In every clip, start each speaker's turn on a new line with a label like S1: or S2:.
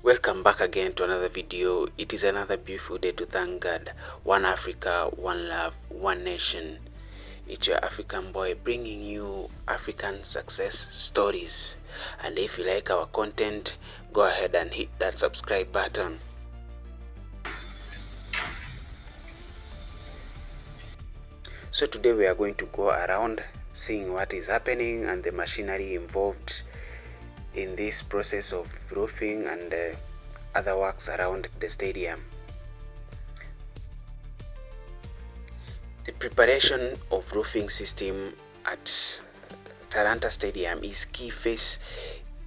S1: Welcome back again to another video. It is another beautiful day to thank God. One Africa, one love, one nation. It's your African boy bringing you African success stories. And if you like our content, go ahead and hit that subscribe button. So today we are going to go around seeing what is happening and the machinery involved in this process of roofing and other works around the stadium. The preparation of roofing system at Talanta Stadium is key phase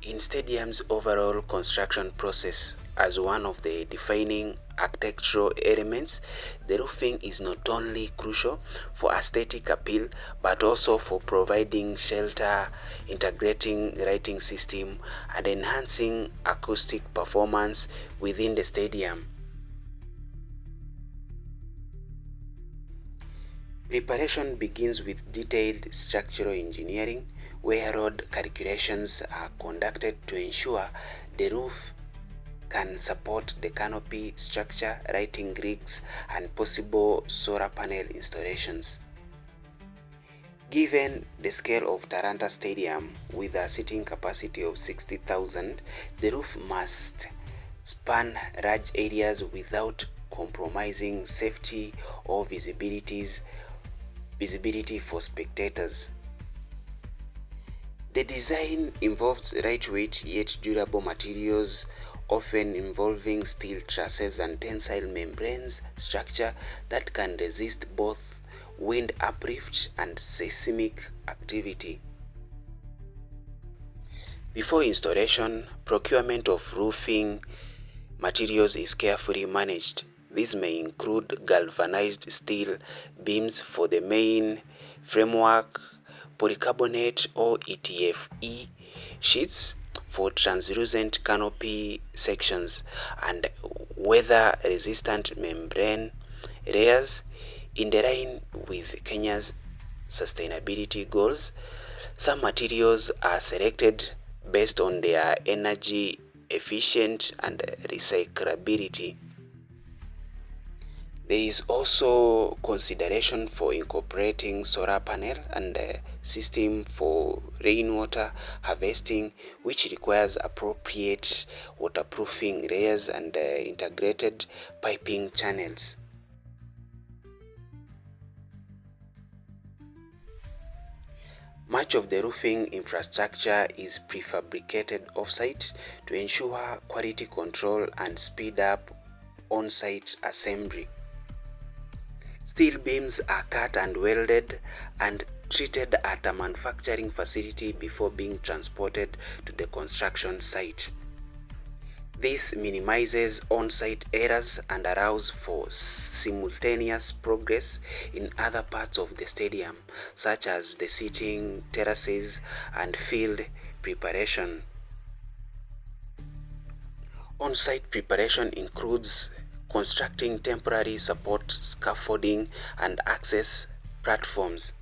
S1: in stadium's overall construction process. As one of the defining architectural elements, the roofing is not only crucial for aesthetic appeal but also for providing shelter, integrating lighting system, and enhancing acoustic performance within the stadium. Preparation begins with detailed structural engineering, where road calculations are conducted to ensure the roof can support the canopy structure, lighting rigs, and possible solar panel installations. Given the scale of Talanta Stadium with a seating capacity of 60,000, the roof must span large areas without compromising safety or visibility for spectators. The design involves lightweight yet durable materials, often involving steel trusses and tensile membranes structure that can resist both wind uplift and seismic activity. Before installation, procurement of roofing materials is carefully managed. These may include galvanized steel beams for the main framework, polycarbonate or ETFE sheets for translucent canopy sections, and weather-resistant membrane layers. In the line with Kenya's sustainability goals, some materials are selected based on their energy efficient and recyclability. There is also consideration for incorporating solar panel and system for rainwater harvesting, which requires appropriate waterproofing layers and integrated piping channels. Much of the roofing infrastructure is prefabricated off-site to ensure quality control and speed up on-site assembly. Steel beams are cut and welded and treated at a manufacturing facility before being transported to the construction site. This minimizes on-site errors and allows for simultaneous progress in other parts of the stadium, such as the seating, terraces, and field preparation. On-site preparation includes constructing temporary support scaffolding and access platforms.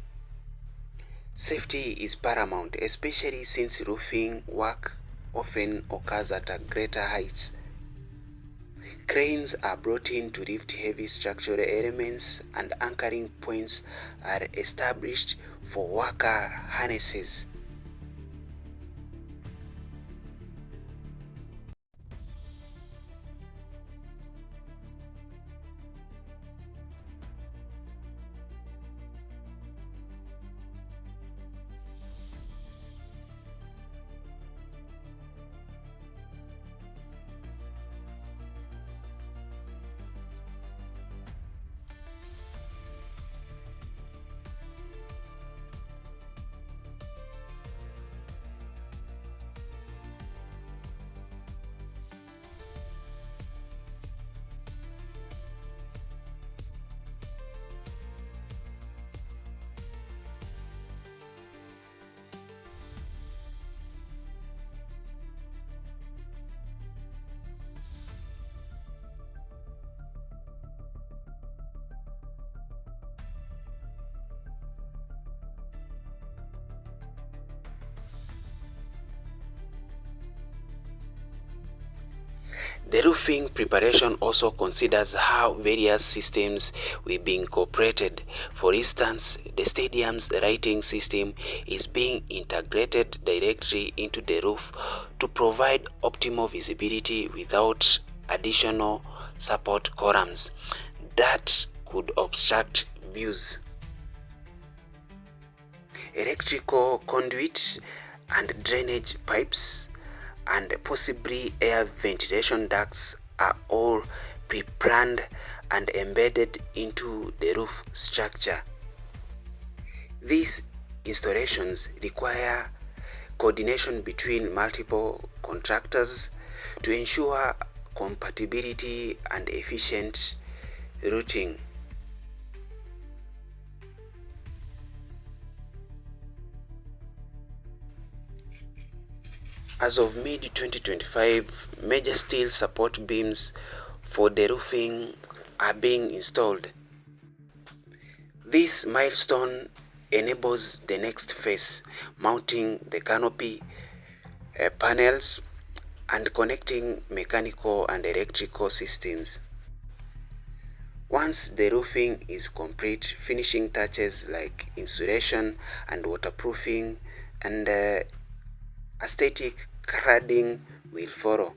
S1: Safety is paramount, especially since roofing work often occurs at greater heights. Cranes are brought in to lift heavy structural elements, and anchoring points are established for worker harnesses. The roofing preparation also considers how various systems will be incorporated. For instance, the stadium's lighting system is being integrated directly into the roof to provide optimal visibility without additional support columns that could obstruct views. Electrical conduit and drainage pipes and possibly air ventilation ducts are all pre-planned and embedded into the roof structure. These installations require coordination between multiple contractors to ensure compatibility and efficient routing. As of mid-2025, major steel support beams for the roofing are being installed. This milestone enables the next phase, mounting the canopy panels and connecting mechanical and electrical systems. Once the roofing is complete, finishing touches like insulation and waterproofing and aesthetic cladding will follow.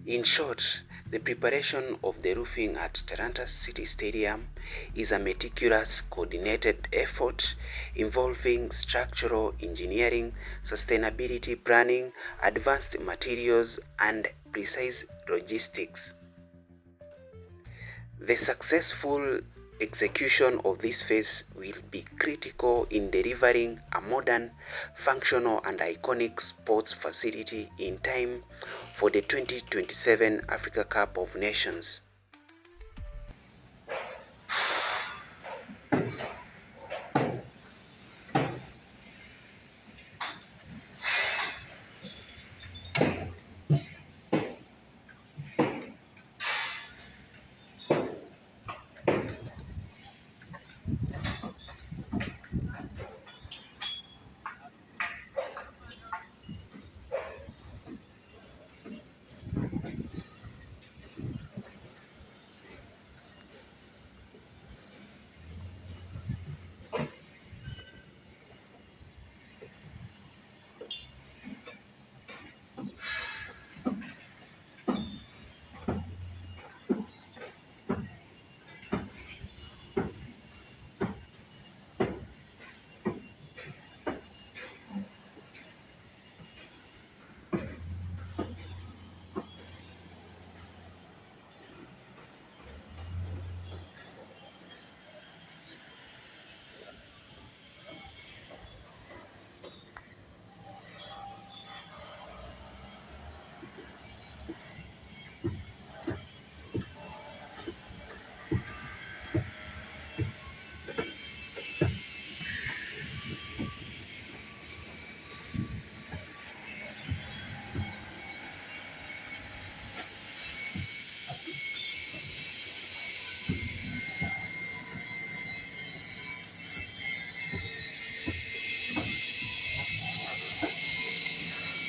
S1: In short, the preparation of the roofing at Talanta City Stadium is a meticulous, coordinated effort involving structural engineering, sustainability planning, advanced materials, and precise logistics. The successful execution of this phase will be critical in delivering a modern, functional, and iconic sports facility in time for the 2027 Africa Cup of Nations.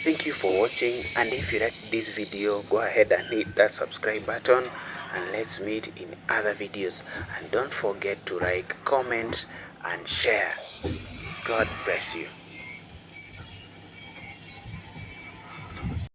S1: Thank you for watching, and if you like this video, go ahead and hit that subscribe button, and let's meet in other videos. And don't forget to like, comment, and share. God bless you.